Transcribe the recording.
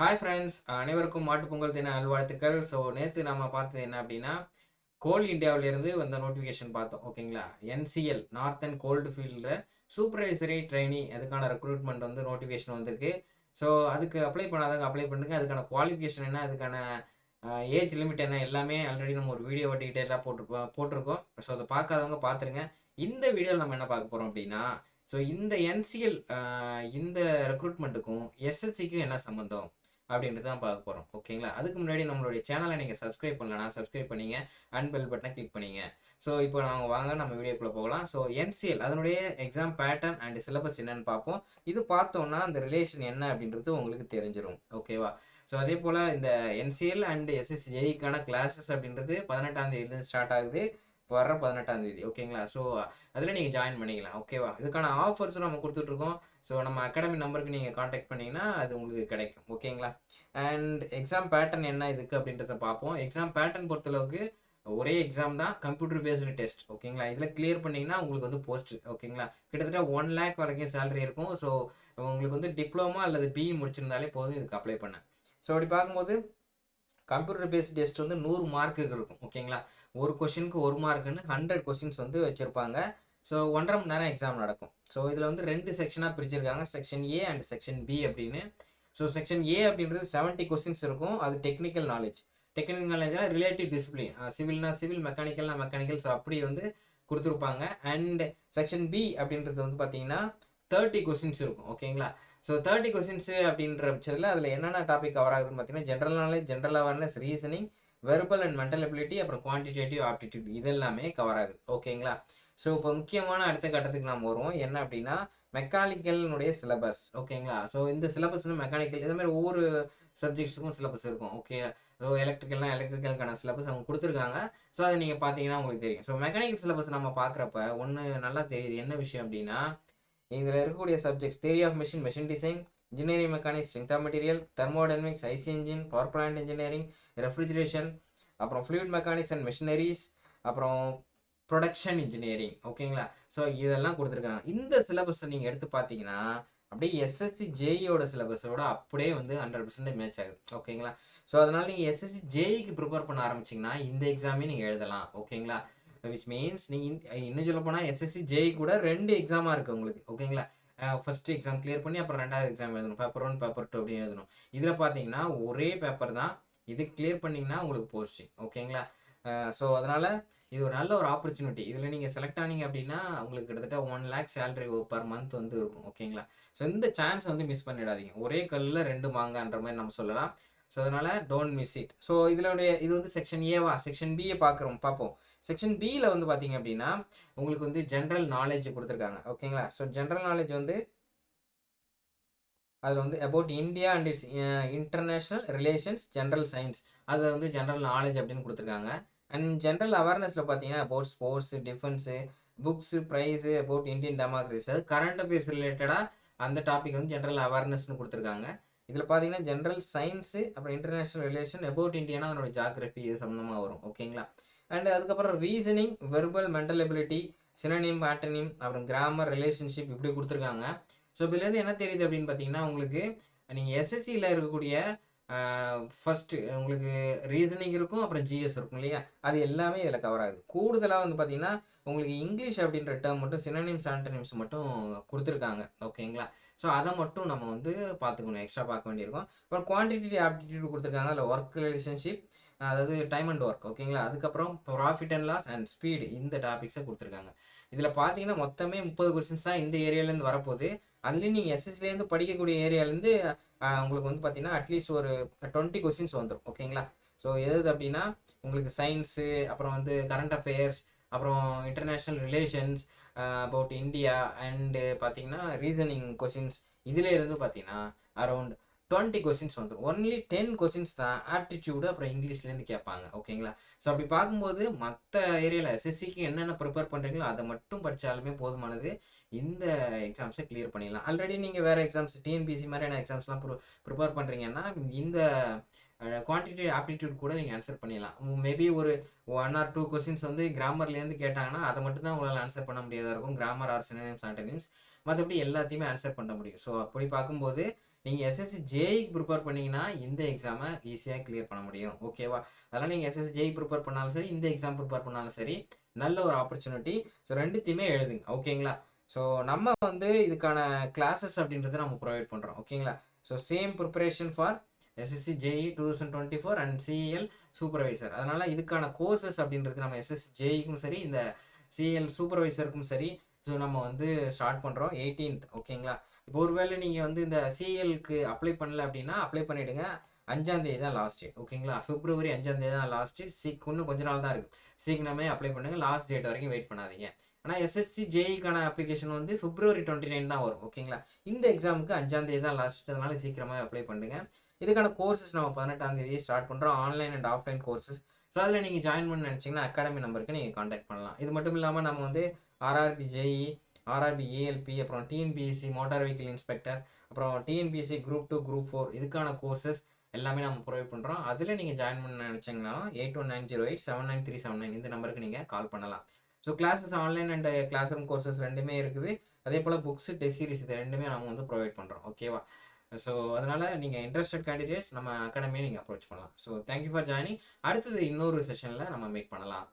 Hi friends, அனைவருக்கும் மாட்டுப் பொங்கல் தின நல்வாழ்த்துக்கள். ஸோ நேற்று நம்ம பார்த்தது என்ன அப்படின்னா, கோல் இந்தியாவிலேருந்து வந்த நோட்டிஃபிகேஷன் பார்த்தோம். ஓகேங்களா? என்சிஎல் நார்த்தன் கோல்டு ஃபீல்டில் சூப்பர்வைசரி ட்ரெயினி அதுக்கான ரெக்ரூட்மெண்ட் வந்து நோட்டிஃபிகேஷன் வந்திருக்கு. ஸோ அதுக்கு அப்ளை பண்ணாதவங்க அப்ளை பண்ணுங்க. அதுக்கான குவாலிஃபிகேஷன் என்ன, அதுக்கான ஏஜ் லிமிட் என்ன, எல்லாமே ஆல்ரெடி நம்ம ஒரு வீடியோ டீட்டெயிலாக போட்டிருக்கோம். ஸோ அதை பார்க்காதவங்க பார்த்துருங்க. இந்த வீடியோவில் நம்ம என்ன பார்க்க போகிறோம் அப்படின்னா, ஸோ இந்த என்சிஎல் இந்த ரெக்ரூட்மெண்ட்டுக்கும் எஸ்எஸ்சிக்கும் என்ன சம்மந்தம் அப்படின்றது தான் பார்க்க போகிறோம். ஓகேங்களா? அதுக்கு முன்னாடி நம்மளுடைய சேனலை நீங்கள் சப்ஸ்கிரைப் பண்ணலன்னா சப்ஸ்கிரைப் பண்ணிங்க, அண்ட் பெல் பட்டனை கிளிக் பண்ணிங்க. ஸோ இப்போ நாங்கள் வாங்க நம்ம வீடியோக்குள்ளே போகலாம். ஸோ என்சிஎல் அதனுடைய எக்ஸாம் பேட்டர்ன் அண்ட் சிலபஸ் என்னன்னு பார்ப்போம். இது பார்த்தோம்னா அந்த ரிலேஷன் என்ன அப்படின்றது உங்களுக்கு தெரிஞ்சிடும். ஓகேவா? ஸோ அதே போல் இந்த என்சிஎல் அண்ட் எஸ்எஸ்சி ஜேஇக்கான கிளாஸஸ் அப்படின்றது 18ஆம் தேதியிலேருந்து ஸ்டார்ட் ஆகுது. வர்ற 18ஆம் தேதி. ஓகேங்களா? ஸோ அதில் நீங்கள் ஜாயின் பண்ணிக்கலாம். ஓகேவா? இதுக்கான ஆஃபர்ஸும் நம்ம கொடுத்துட்ருக்கோம். ஸோ நம்ம அகாடமி நம்பருக்கு நீங்கள் காண்டாக்ட் பண்ணிங்கன்னா அது உங்களுக்கு கிடைக்கும். ஓகேங்களா? அண்ட் எக்ஸாம் பேட்டர்ன் என்ன இதுக்கு அப்படின்றத பார்ப்போம். எக்ஸாம் பேட்டர்ன் பொறுத்தளவுக்கு ஒரே எக்ஸாம் தான், கம்ப்யூட்டர் பேஸ்டு டெஸ்ட். ஓகேங்களா? இதில் கிளியர் பண்ணிங்கன்னா உங்களுக்கு வந்து போஸ்ட். ஓகேங்களா? கிட்டத்தட்ட 1 lakh வரைக்கும் சேலரி இருக்கும். ஸோ உங்களுக்கு வந்து டிப்ளமோ அல்லது பிஇ முடிச்சிருந்தாலே போதும் இதுக்கு அப்ளை பண்ண. ஸோ அப்படி பார்க்கும்போது கம்ப்யூட்டர் பேஸ்ட் டெஸ்ட் வந்து 100 மார்க்குக்கு இருக்கும். ஓகேங்களா? ஒரு கொஷினுக்கு 1 மார்க்குன்னு 100 கொஷின்ஸ் வந்து வச்சுருப்பாங்க. ஸோ 1.5 மணி நேரம் எக்ஸாம் நடக்கும். ஸோ இதில் வந்து 2 செக்ஷனாக பிரிச்சிருக்காங்க, section A and section B அப்படின்னு. ஸோ செக்ஷன் ஏ அப்படின்றது 70 கொஸ்டின்ஸ் இருக்கும். அது டெக்னிக்கல் நாலேஜ். டெக்னிக்கல் நாலேஜ்னால் ரிலேட்டிவ் டிசிப்ளின், சிவில்னா சிவில், மெக்கானிக்கல்னா மெக்கானிக்கல். ஸோ அப்படி வந்து கொடுத்துருப்பாங்க. அண்ட் செக்ஷன் பி அப்படின்றது வந்து பார்த்தீங்கன்னா 30 கொஸ்டின்ஸ் இருக்கும். ஓகேங்களா? ஸோ 30 கொஸ்டின்ஸு அப்படின்ற பட்சத்தில் அதில் என்னென்ன டாபிக் கவர் ஆகுதுன்னு பார்த்தீங்கன்னா, general knowledge, general awareness, reasoning, verbal and mental ability, அப்புறம் குவான்டிடேட்டிவ் ஆப்டிடியூட், இதெல்லாமே கவர் ஆகுது. ஓகேங்களா? ஸோ இப்போ முக்கியமான அடுத்த கட்டத்துக்கு நாம் வருவோம். என்ன அப்படின்னா, மெக்கானிக்கல்னுடைய சிலபஸ். ஓகேங்களா? ஸோ இந்த சிலபஸ் வந்து மெக்கானிக்கல் இதே மாதிரி ஒவ்வொரு சப்ஜெக்ட்ஸுக்கும் சிலபஸ் இருக்கும். ஓகே. ஸோ எலக்ட்ரிக்கல்னா எலக்ட்ரிக்கலுக்கான சிலபஸ் அவங்க கொடுத்துருக்காங்க. ஸோ அதை நீங்கள் பார்த்தீங்கன்னா உங்களுக்கு தெரியும். ஸோ மெக்கானிக்கல் சிலபஸ் நம்ம பார்க்குறப்ப ஒன்று நல்லா தெரியுது. என்ன விஷயம் அப்படின்னா, இதில் இருக்கக்கூடிய subjects theory of machine, machine design, engineering mechanics, strength of material, thermodynamics, IC engine, power plant engineering, refrigeration, அப்புறம் ஃப்ளூயிட் மெக்கானிக்ஸ் அண்ட் மெஷினரிஸ், அப்புறம் ப்ரொடக்ஷன் இன்ஜினியரிங். ஓகேங்களா? ஸோ இதெல்லாம் கொடுத்துருக்காங்க. இந்த சிலபஸை நீங்கள் எடுத்து பார்த்தீங்கன்னா அப்படியே எஸ்எஸ்சி ஜேஇயோட சிலபஸோட அப்படியே வந்து 100% மேட்ச் ஆகுது. ஓகேங்களா? ஸோ அதனால் நீங்கள் எஸ்எஸ்சி ஜேஇக்கு ப்ரிப்பேர் பண்ண ஆரம்பிச்சிங்கன்னா இந்த எக்ஸாமே நீங்கள் எழுதலாம். ஓகேங்களா? விச் மீன்ஸ் நீங்கள் இன்னும் சொல்ல போனால் எஸ்எஸ்சி ஜேஇ கூட 2 எக்ஸாமாக இருக்குது உங்களுக்கு. ஓகேங்களா? ஃபர்ஸ்ட் எக்ஸாம் கிளியர் பண்ணி அப்புறம் 2வது எக்ஸாம் எழுதணும். பேப்பர் 1 பேப்பர் 2 அப்படின்னு எழுதணும். இதில் பார்த்தீங்கன்னா ஒரே பேப்பர் தான். இது கிளியர் பண்ணிங்கன்னா உங்களுக்கு போஸ்டிங். ஓகேங்களா? ஸோ அதனால் இது ஒரு நல்ல ஒரு ஆப்பர்ச்சுனிட்டி. இதில் நீங்கள் செலக்ட் ஆனீங்க அப்படின்னா உங்களுக்கு கிட்டத்தட்ட 1 lakh சேலரி பர் மந்த் வந்து இருக்கும். ஓகேங்களா? ஸோ இந்த சான்ஸ் வந்து மிஸ் பண்ணிடாதீங்க. ஒரே கல்லில் 2 மாங்கான்ற மாதிரி நம்ம சொல்லலாம். ஸோ அதனால் டோன்ட் மிஸ் இட். ஸோ இது வந்து செக்ஷன் ஏவா, செக்ஷன் பியை பார்ப்போம். செக்ஷன் பியில் வந்து பார்த்தீங்க அப்படின்னா உங்களுக்கு வந்து ஜென்ரல் நாலேஜ் கொடுத்துருக்காங்க. ஓகேங்களா? ஸோ ஜென்ரல் நாலேஜ் வந்து அதில் வந்து about India and it's international relations, general science, அது வந்து ஜென்ரல் நாலேஜ் அப்படின்னு கொடுத்துருக்காங்க. அண்ட் ஜென்ரல் அவேர்னஸில் பார்த்தீங்கன்னா about sports, defence, books, prize, about Indian democracy, அது கரண்ட் அஃபேர்ஸ் ரிலேட்டடாக அந்த டாபிக் வந்து ஜென்ரல் அவேர்னஸ்னு கொடுத்துருக்காங்க. இதில் பார்த்தீங்கன்னா ஜென்ரல் சயின்ஸு, அப்புறம் இன்டர்நேஷ்னல் ரிலேஷன், அபவுட் இந்தியானா அதனோட ஜாகிரஃபி, இது சம்மந்தமாக வரும். ஓகேங்களா? அண்ட் அதுக்கப்புறம் reasoning, verbal, mental ability, synonym, antonym, அப்புறம் கிராமர், ரிலேஷன்ஷிப், இப்படி கொடுத்துருக்காங்க. ஸோ இதுலேருந்து என்ன தெரியுது அப்படின்னு பார்த்தீங்கன்னா, உங்களுக்கு நீங்கள் எஸ்எஸ்சியில் இருக்கக்கூடிய ஃபஸ்ட்டு உங்களுக்கு ரீசனிங் இருக்கும், அப்புறம் ஜிஎஸ் இருக்கும் இல்லையா, அது எல்லாமே இதில் கவர் ஆகுது. கூடுதலாக வந்து பார்த்தீங்கன்னா உங்களுக்கு இங்கிலீஷ் அப்படின்ற டேர்ம் மட்டும், சினோனிம்ஸ் ஆண்டனிம்ஸ் மட்டும் கொடுத்துருக்காங்க. ஓகேங்களா? ஸோ அதை மட்டும் நம்ம வந்து பார்த்துக்கணும், எக்ஸ்ட்ரா பார்க்க வேண்டியிருக்கும். அப்புறம் குவான்டிட்டி ஆப்டிடியூட் கொடுத்துருக்காங்க. அதில் ஒர்க் ரிலேஷன்ஷிப், அதாவது டைம் அண்ட் ஒர்க். ஓகேங்களா? அதுக்கப்புறம் profit and loss and speed, இந்த டாபிக்ஸை கொடுத்துருக்காங்க. இதில் பார்த்தீங்கன்னா மொத்தமே 30 கொஸ்டின்ஸ் தான் இந்த ஏரியாலேருந்து வரப்போகுது. அதுலேயும் நீங்கள் எஸ்எஸ்சிலேருந்து படிக்கக்கூடிய ஏரியாலேருந்து உங்களுக்கு வந்து பார்த்தீங்கன்னா அட்லீஸ்ட் ஒரு 20 கொஸ்டின்ஸ் வந்துடும். ஓகேங்களா? ஸோ எது அப்படின்னா உங்களுக்கு சயின்ஸு, அப்புறம் வந்து கரண்ட் அஃபேர்ஸ், அப்புறம் international relations, about India, and பார்த்தீங்கன்னா ரீசனிங் கொஸ்டின்ஸ், இதில் இருந்து பார்த்தீங்கன்னா அரௌண்ட் 20 கொஸ்டின்ஸ் வந்துடும். ஒன்லி 10 கொஸ்டின்ஸ் தான் ஆப்டிடியூடு, அப்புறம் இங்கிலீஷ்லேருந்து கேட்பாங்க. ஓகேங்களா? ஸோ அப்படி பார்க்கும்போது மற்ற ஏரியாவில் எஸ்எஸ்சிக்கு என்னென்ன ப்ரிப்பேர் பண்ணுறீங்களோ அதை மட்டும் படித்தாலுமே போதுமானது. இந்த எக்ஸாம்ஸை கிளியர் பண்ணிடலாம். ஆல்ரெடி நீங்கள் வேறு எக்ஸாம்ஸ், டிஎன்பிசி மாதிரியான எக்ஸாம்ஸ்லாம் ப்ரிப்பேர் பண்ணுறீங்கன்னா இந்த குவான்டிட்டி ஆப்டிடியூட் கூட நீங்கள் ஆன்சர் பண்ணிடலாம். மேபி ஒரு 1 or 2 கொஸ்டின்ஸ் வந்து கிராமர்லேருந்து கேட்டாங்கன்னா அதை மட்டும் தான் உங்களால் ஆன்சர் பண்ண முடியாதா இருக்கும். கிராமர் ஆர் சினோனிம்ஸ் ஆண்டனிம்ஸ், மற்றபடி எல்லாத்தையுமே ஆன்சர் பண்ண முடியும். ஸோ அப்படி பார்க்கும்போது நீங்கள் எஸ்எஸ்சி ஜேஇக்கு ப்ரிப்பேர் பண்ணீங்கன்னா இந்த எக்ஸாமை ஈஸியாக கிளியர் பண்ண முடியும். ஓகேவா? அதனால் நீங்கள் எஸ்எஸ்சி ஜேஇ ப்ரிப்பேர் பண்ணாலும் சரி, இந்த எக்ஸாம் ப்ரிப்பேர் பண்ணாலும் சரி, நல்ல ஒரு ஆப்பர்ச்சுனிட்டி. ஸோ ரெண்டுத்தையுமே எழுதுங்க. ஓகேங்களா? ஸோ நம்ம வந்து இதுக்கான கிளாஸஸ் அப்படின்றத நம்ம ப்ரொவைட் பண்ணுறோம். ஓகேங்களா? So same preparation for SSC JE 2024 and CL supervisor. அதனால் இதுக்கான கோர்சஸ் அப்படின்றது நம்ம எஸ்எஸ்சி ஜேஇக்கும் சரி, இந்த சிஎல் சூப்பர்வைசருக்கும் சரி, ஸோ நம்ம வந்து ஸ்டார்ட் பண்ணுறோம் 18th. ஓகேங்களா? இப்போ ஒருவேளை நீங்கள் வந்து இந்த சிஎல்க்கு அப்ளை பண்ணல அப்படின்னா அப்ளை பண்ணிவிடுங்க. 5ஆம் தேதி தான் லாஸ்ட் டேட். ஓகேங்களா? பிப்ரவரி 5ஆம் தேதி தான் லாஸ்ட் டேட். இன்னும் கொஞ்ச நாள் தான் இருக்குது. சீக்கிரமே அப்ளை பண்ணுங்கள். லாஸ்ட் டேட் வரைக்கும் வெயிட் பண்ணாதீங்க. ஆனால் எஸ்எஸ்சி ஜேஇக்கான அப்ளிகேஷன் வந்து பிப்ரவரி 29 தான் வரும். ஓகேங்களா? இந்த எக்ஸாமுக்கு 5ஆம் தேதி தான் லாஸ்ட், அதனால சீக்கிரமாக அப்ளை பண்ணுங்க. இதுக்கான கோர்சஸ் நம்ம 18ஆம் தேதி ஸ்டார்ட் பண்ணுறோம். Online and offline courses. So அதில் நீங்கள் ஜாயின் பண்ண நினச்சிங்கன்னா அகாடமி நம்பருக்கு நீங்கள் காண்டாக்ட் பண்ணலாம். இது மட்டும் இல்லாமல் நம்ம வந்து ஆர்ஆர்பி ஜேஇ, ஆர்ஆர்பி ஏஎல்பி, அப்புறம் டிஎன்பிஎஸ்சி மோட்டார் வெஹிக்கிள் இன்ஸ்பெக்டர், அப்புறம் டிஎன்பிஎஸ்சி குரூப் 2 குரூப் 4 இதுக்கான கோர்சஸ் எல்லாமே நம்ம ப்ரொவைட் பண்ணுறோம். அதில் நீங்கள் ஜாயின் பண்ண நினச்சிங்கன்னா 8190879379 இந்த நம்பருக்கு நீங்கள் கால் பண்ணலாம். So classes online and classroom courses ரெண்டுமே இருக்குது. அதே போல் புக்ஸு, டெஸ்ட் சீரிஸ் இது ரெண்டுமே நம்ம வந்து ப்ரொவைட் பண்ணுறோம். ஓகேவா? ஸோ அதனால் நீங்கள் இன்ட்ரெஸ்டட் கேண்டிடேட்ஸ் நம்ம அகாடமியை நீங்கள் அப்ரோச் பண்ணலாம். So thank you for joining. அடுத்தது இன்னொரு செஷனில் நம்ம மீட் பண்ணலாம்.